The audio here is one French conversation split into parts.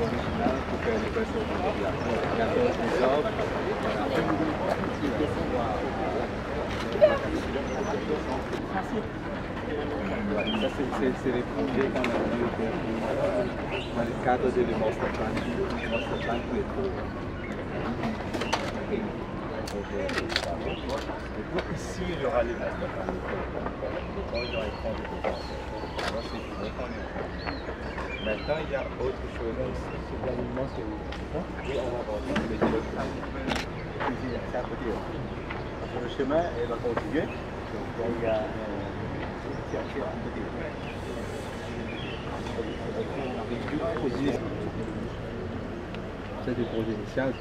original pour faire les versions de la ça, c'est les projets qu'on a vus dans le cadre de Master Plan pour les projets. Ici, il y aura les master plans. Il y aura les fonds de dépenses. Alors, c'est tout qu'on est. Maintenant, il y a autre chose ici. C'est l'alignement, c'est où? Et on va voir le dialogue. C'est à côté. Le chemin, il va continuer. Donc, il y a un petit à côté. C'est des projets initiaux.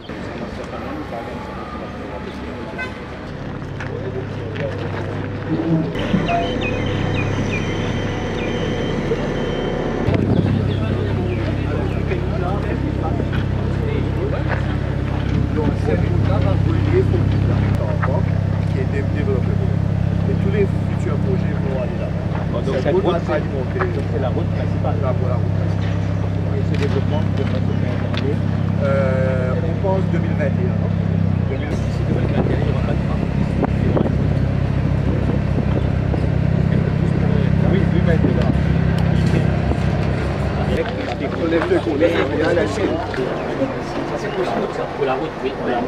Qui est développé. Et tous les futurs projets vont aller là-bas. Donc cette route sera alimentée. Donc c'est la route principale. La route principale. Et ce développement devrait se faire en janvier. On pense 2021. 2021, il n'y aura pas de travaux. Oui, 2021. On lève le collet et on a la chaîne. C'est possible ça. Pour la route, oui. Pour la route.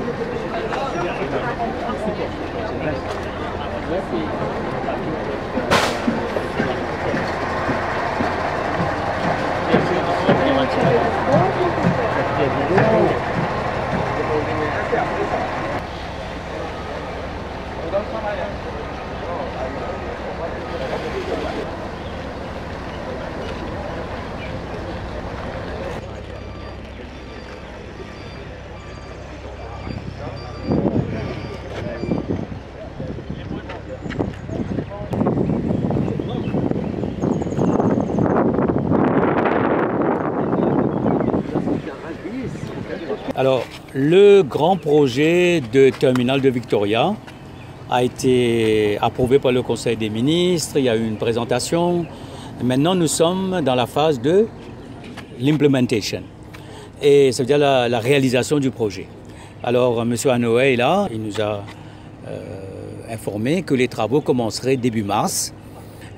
Alors, le grand projet de terminal de Victoria a été approuvé par le Conseil des ministres, il y a eu une présentation. Maintenant, nous sommes dans la phase de l'implementation, et ça veut dire la réalisation du projet. Alors, M. Anoé est là, il nous a informé que les travaux commenceraient début mars,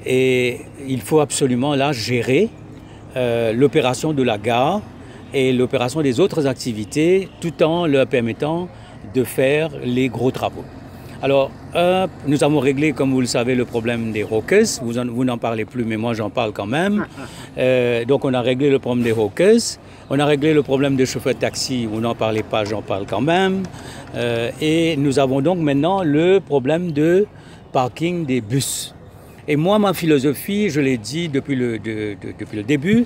et il faut absolument là gérer l'opération de la gare et l'opération des autres activités, tout en leur permettant de faire les gros travaux. Alors, nous avons réglé, comme vous le savez, le problème des hawkers. Vous n'en parlez plus, mais moi j'en parle quand même. Donc on a réglé le problème des hawkers. On a réglé le problème des chauffeurs de taxi. Vous n'en parlez pas, j'en parle quand même. Et nous avons donc maintenant le problème de parking des bus. Et moi, ma philosophie, je l'ai dit depuis le début,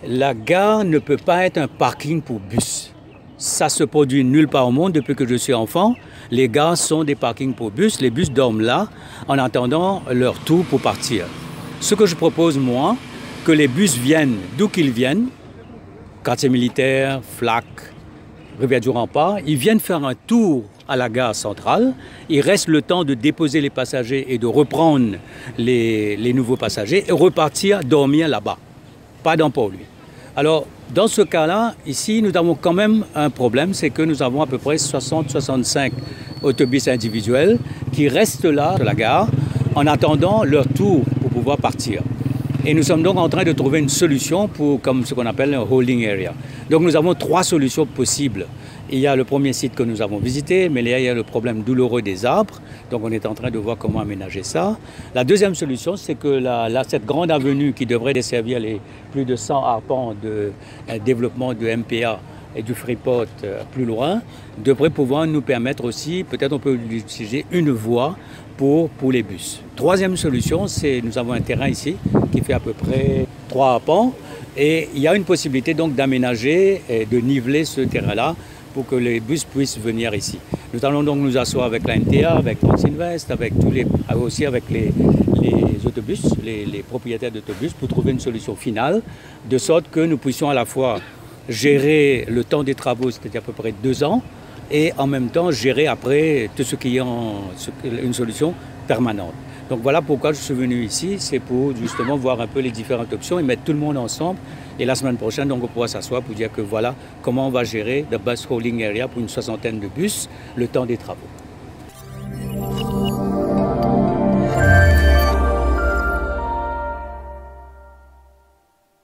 la gare ne peut pas être un parking pour bus. Ça se produit nulle part au monde depuis que je suis enfant. Les gares sont des parkings pour bus. Les bus dorment là en attendant leur tour pour partir. Ce que je propose, moi, que les bus viennent d'où qu'ils viennent, quartier militaire, FLAC, Rivière du Rempart, ils viennent faire un tour à la gare centrale. Il reste le temps de déposer les passagers et de reprendre les nouveaux passagers et repartir dormir là-bas. Pas dans Port-Louis. Alors, dans ce cas-là, ici, nous avons quand même un problème, c'est que nous avons à peu près 60-65 autobus individuels qui restent là, à la gare, en attendant leur tour pour pouvoir partir. Et nous sommes donc en train de trouver une solution pour, comme ce qu'on appelle un holding area. Donc nous avons trois solutions possibles. Il y a le premier site que nous avons visité, mais là, il y a le problème douloureux des arbres. Donc on est en train de voir comment aménager ça. La deuxième solution, c'est que cette grande avenue qui devrait desservir les plus de 100 arpents de développement de MPA et du Freeport plus loin, devrait pouvoir nous permettre aussi, peut-être on peut utiliser une voie pour les bus. Troisième solution, c'est nous avons un terrain ici qui fait à peu près 3 arpents et il y a une possibilité donc d'aménager et de niveler ce terrain-là pour que les bus puissent venir ici. Nous allons donc nous asseoir avec la NTA, avec Transinvest, aussi avec les autobus, les propriétaires d'autobus pour trouver une solution finale, de sorte que nous puissions à la fois gérer le temps des travaux, c'est-à-dire à peu près 2 ans, et en même temps gérer après tout ce qui est une solution permanente. Donc voilà pourquoi je suis venu ici, c'est pour justement voir un peu les différentes options et mettre tout le monde ensemble. Et la semaine prochaine, donc, on pourra s'asseoir pour dire que voilà comment on va gérer le bus holding area pour une soixantaine de bus le temps des travaux.